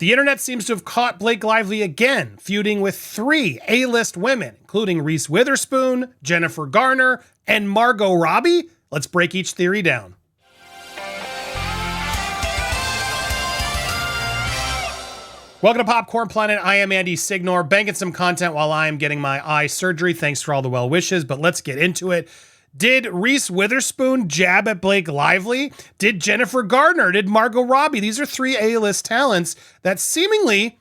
The internet seems to have caught Blake Lively again, feuding with 3 A-list women, including Reese Witherspoon, Jennifer Garner, and Margot Robbie. Let's break each theory down. Welcome to Popcorn Planet. I am Andy Signore, banking some content while I am getting my eye surgery. Thanks for all the well wishes, but let's get into it. Did Reese Witherspoon jab at Blake Lively? Did Jennifer Garner? Did Margot Robbie? These are 3 A-list talents that seemingly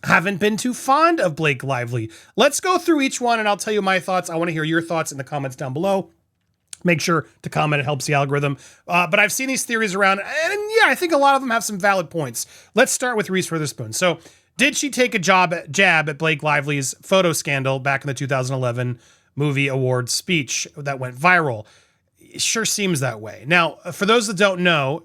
haven't been too fond of Blake Lively. Let's go through each one and I'll tell you my thoughts. I want to hear your thoughts in the comments down below. Make sure to comment, it helps the algorithm. But I've seen these theories around, and yeah, I think a lot of them have some valid points. Let's start with Reese Witherspoon. So, did she take a jab at Blake Lively's photo scandal back in the 2011 movie awards speech that went viral? It sure seems that way. Now, for those that don't know,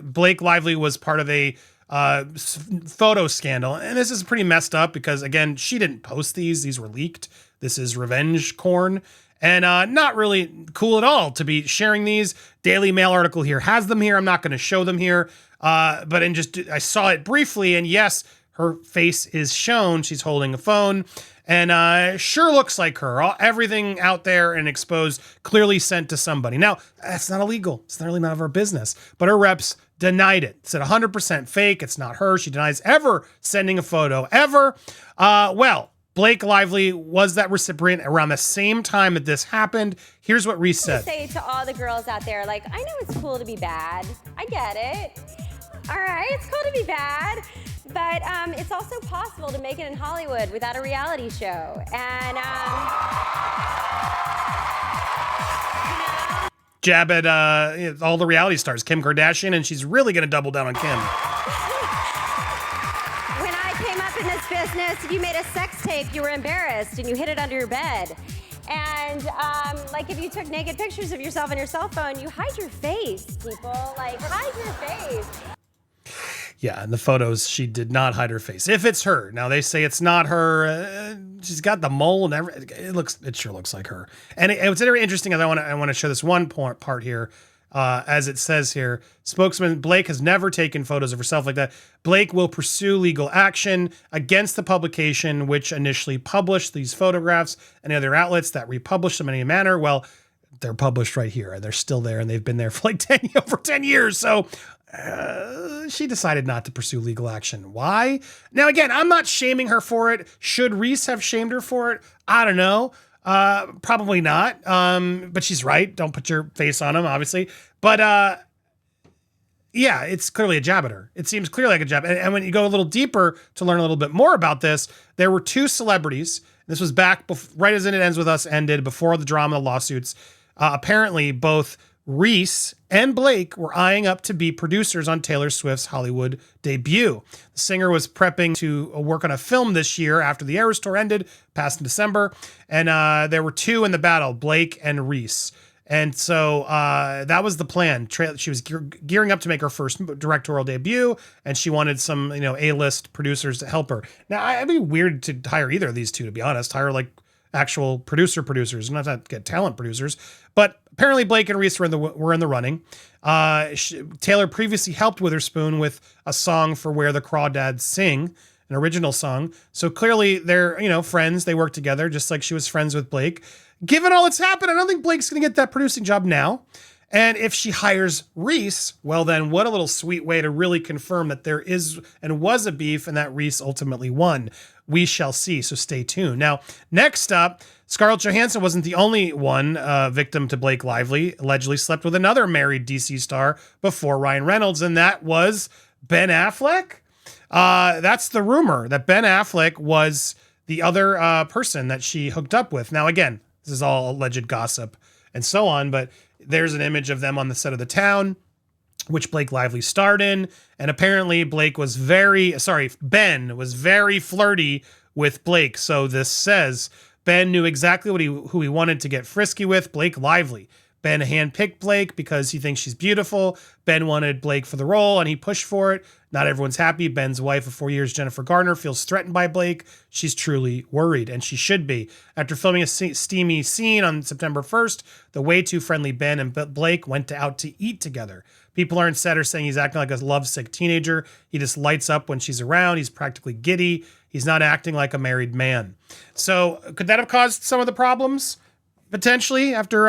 Blake Lively was part of a photo scandal, and this is pretty messed up because, again, she didn't post these. These were leaked. This is revenge corn. And not really cool at all to be sharing these. Daily Mail article here has them here. I'm not going to show them here. But I saw it briefly, and yes, her face is shown. She's holding a phone, and sure looks like her. Everything out there and exposed, clearly sent to somebody. Now, that's not illegal. It's really none of our business. But her reps denied it. Said 100% fake. It's not her. She denies ever sending a photo, ever. Well, Blake Lively was that recipient around the same time that this happened. Here's what Reese said. Say to all the girls out there, like, I know it's cool to be bad. I get it. All right, it's cool to be bad. But it's also possible to make it in Hollywood without a reality show. And, Jab at all the reality stars, Kim Kardashian, and she's really going to double down on Kim. Business, if you made a sex tape, you were embarrassed and you hid it under your bed. And like if you took naked pictures of yourself on your cell phone, you hide your face, people. Like, hide your face. Yeah, in the photos, she did not hide her face. If it's her. Now, they say it's not her. She's got the mole and everything. It sure looks like her. And what's very interesting is I want to show this one part here. As it says here, spokesman Blake has never taken photos of herself like that. Blake will pursue legal action against the publication which initially published these photographs and other outlets that republished them in any manner. Well, they're published right here and they're still there and they've been there for like over 10 years. So she decided not to pursue legal action. Why? Now, again, I'm not shaming her for it. Should Reese have shamed her for it? I don't know. Probably not. But she's right. Don't put your face on him, obviously. But, yeah, it's clearly a jab at her. It seems clearly like a jab. And when you go a little deeper to learn a little bit more about this, there were 2 celebrities. This was back right as It Ends With Us ended, before the drama, the lawsuits. Apparently both Reese and Blake were eyeing up to be producers on Taylor Swift's Hollywood debut. The singer was prepping to work on a film this year after the Eras Tour ended, passed in December. And there were 2 in the battle, Blake and Reese. And so that was the plan. She was gearing up to make her first directorial debut, and she wanted some, A-list producers to help her. Now, it'd be weird to hire either of these 2, to be honest. Hire like actual producers, not to get talent producers. But apparently Blake and Reese were in the running. Taylor previously helped Witherspoon with a song for Where the Crawdads Sing, an original song. So clearly they're, friends. They work together, just like she was friends with Blake. Given all that's happened, I don't think Blake's going to get that producing job now. And if she hires Reese, well then, what a little sweet way to really confirm that there is and was a beef and that Reese ultimately won. We shall see, so stay tuned. Now, next up, Scarlett Johansson wasn't the only one victim to Blake Lively. Allegedly slept with another married DC star before Ryan Reynolds, and that was Ben Affleck. That's the rumor, that Ben Affleck was the other person that she hooked up with. Now, again, this is all alleged gossip and so on, but there's an image of them on the set of The Town, which Blake Lively starred in. And apparently Ben was very flirty with Blake. So this says Ben knew exactly who he wanted to get frisky with, Blake Lively. Ben handpicked Blake because he thinks she's beautiful. Ben wanted Blake for the role and he pushed for it. Not everyone's happy. Ben's wife of 4 years, Jennifer Garner, feels threatened by Blake. She's truly worried, and she should be. After filming a steamy scene on September 1st, the way too friendly Ben and Blake went out to eat together. People on set are saying he's acting like a lovesick teenager. He just lights up when she's around. He's practically giddy. He's not acting like a married man. So could that have caused some of the problems? Potentially, after,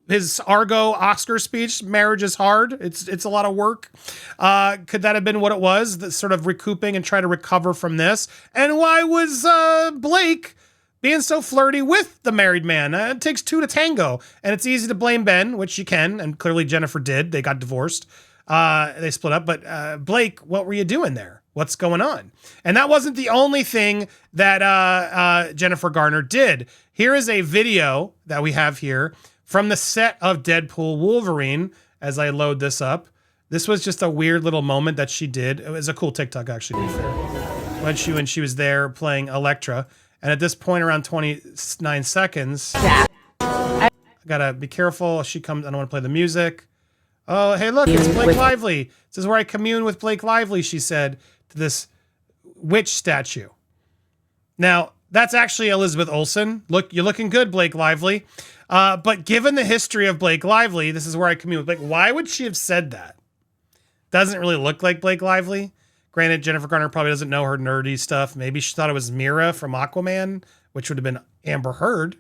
his Argo Oscar speech, marriage is hard. It's a lot of work. Could that have been what it was? That sort of recouping and try to recover from this? And why was Blake being so flirty with the married man? It takes two to tango, and it's easy to blame Ben, which you can, and clearly Jennifer did. They got divorced. They split up. But Blake, what were you doing there? What's going on? And that wasn't the only thing that Jennifer Garner did. Here is a video that we have here from the set of Deadpool Wolverine, as I load this up. This was just a weird little moment that she did. It was a cool TikTok, actually, to be fair. When she was there playing Elektra. And at this point, around 29 seconds, I gotta be careful. She comes, I don't want to play the music. Oh, hey, look, it's Blake Lively. This is where I commune with Blake Lively, she said to this witch statue. Now, that's actually Elizabeth Olsen. Look, you're looking good, Blake Lively. But given the history of Blake Lively, this is where I commune with Blake. Why would she have said that? Doesn't really look like Blake Lively. Granted, Jennifer Garner probably doesn't know her nerdy stuff. Maybe she thought it was Mira from Aquaman, which would have been Amber Heard.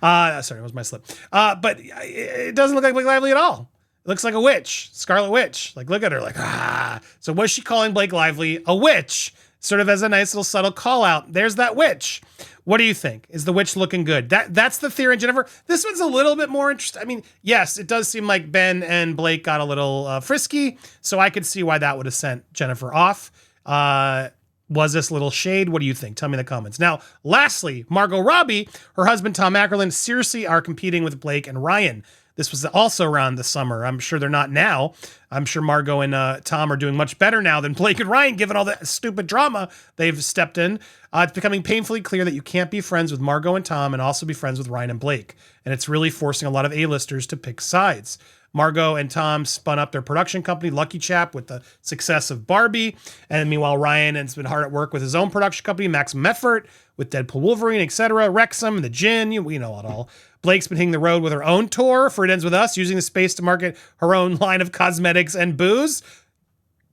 Sorry, it was my slip. But it doesn't look like Blake Lively at all. It looks like a witch, Scarlet Witch. Like, look at her, like, ah. So was she calling Blake Lively a witch? Sort of as a nice little subtle call out. There's that witch. What do you think? Is the witch looking good? That's the theory, Jennifer. This one's a little bit more interesting. I mean, yes, it does seem like Ben and Blake got a little frisky, so I could see why that would have sent Jennifer off. Was this little shade? What do you think? Tell me in the comments. Now, lastly, Margot Robbie, her husband Tom Ackerlund, seriously are competing with Blake and Ryan. This was also around the summer. I'm sure they're not now. I'm sure Margot and Tom are doing much better now than Blake and Ryan, given all the stupid drama they've stepped in. It's becoming painfully clear that you can't be friends with Margot and Tom and also be friends with Ryan and Blake. And it's really forcing a lot of A-listers to pick sides. Margot and Tom spun up their production company, Lucky Chap, with the success of Barbie. And meanwhile, Ryan has been hard at work with his own production company, Maximum Effort, with Deadpool Wolverine, etc., Wrexham, The Gin, we know it all. Blake's been hitting the road with her own tour for It Ends With Us, using the space to market her own line of cosmetics and booze.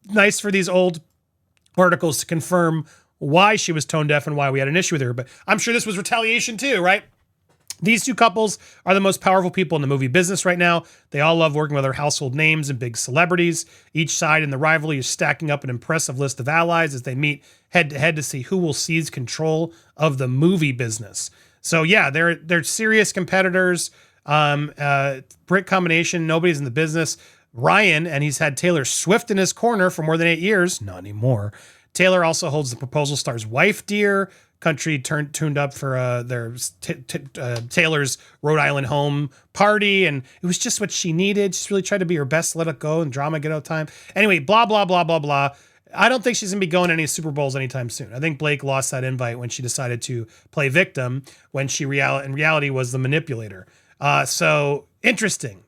Nice for these old articles to confirm why she was tone deaf and why we had an issue with her. But I'm sure this was retaliation too, right? These two couples are the most powerful people in the movie business right now. They all love working with other household names and big celebrities. Each side in the rivalry is stacking up an impressive list of allies as they meet head to head to see who will seize control of the movie business. So yeah, they're serious competitors. Brick combination. Nobody's in the business. Ryan, and he's had Taylor Swift in his corner for more than 8 years. Not anymore. Taylor also holds the proposal star's wife dear. Country tuned up for Taylor's Rhode Island home party, and it was just what she needed. She's really tried to be her best, let it go, and drama get out time. Anyway, blah, blah, blah, blah, blah. I don't think she's going to be going to any Super Bowls anytime soon. I think Blake lost that invite when she decided to play victim, when she in reality was the manipulator. So interesting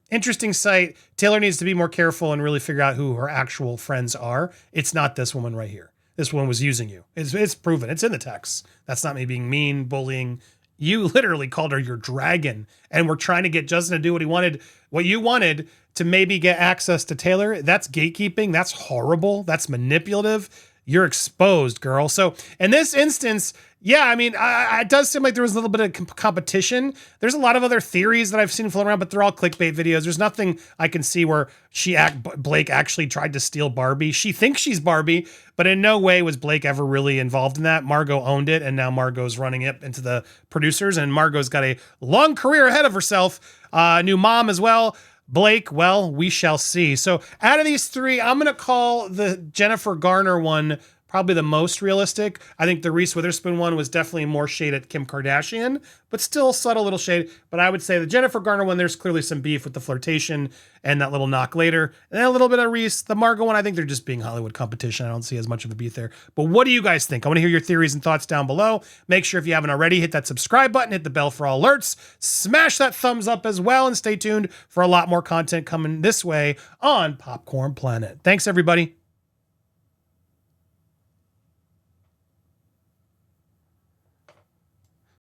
sight. Taylor needs to be more careful and really figure out who her actual friends are. It's not this woman right here. This one was using you. It's proven. It's in the text. That's not me being mean, bullying. You literally called her your dragon, and we're trying to get Justin to do what you wanted to maybe get access to Taylor. That's gatekeeping. That's horrible. That's manipulative. You're exposed, girl. So in this instance, yeah, I mean, it does seem like there was a little bit of competition. There's a lot of other theories that I've seen floating around, but they're all clickbait videos. There's nothing I can see where Blake actually tried to steal Barbie. She thinks she's Barbie, but in no way was Blake ever really involved in that. Margot owned it, and now Margot's running it into the producers, and Margot's got a long career ahead of herself. New mom as well. Blake, well, we shall see. So out of these three, I'm going to call the Jennifer Garner one probably the most realistic. I think the Reese Witherspoon one was definitely more shade at Kim Kardashian, but still subtle little shade. But I would say the Jennifer Garner one, there's clearly some beef with the flirtation and that little knock later. And then a little bit of Reese. The Margot one, I think they're just being Hollywood competition. I don't see as much of a beef there. But what do you guys think? I want to hear your theories and thoughts down below. Make sure if you haven't already, hit that subscribe button, hit the bell for all alerts, smash that thumbs up as well, and stay tuned for a lot more content coming this way on Popcorn Planet. Thanks, everybody.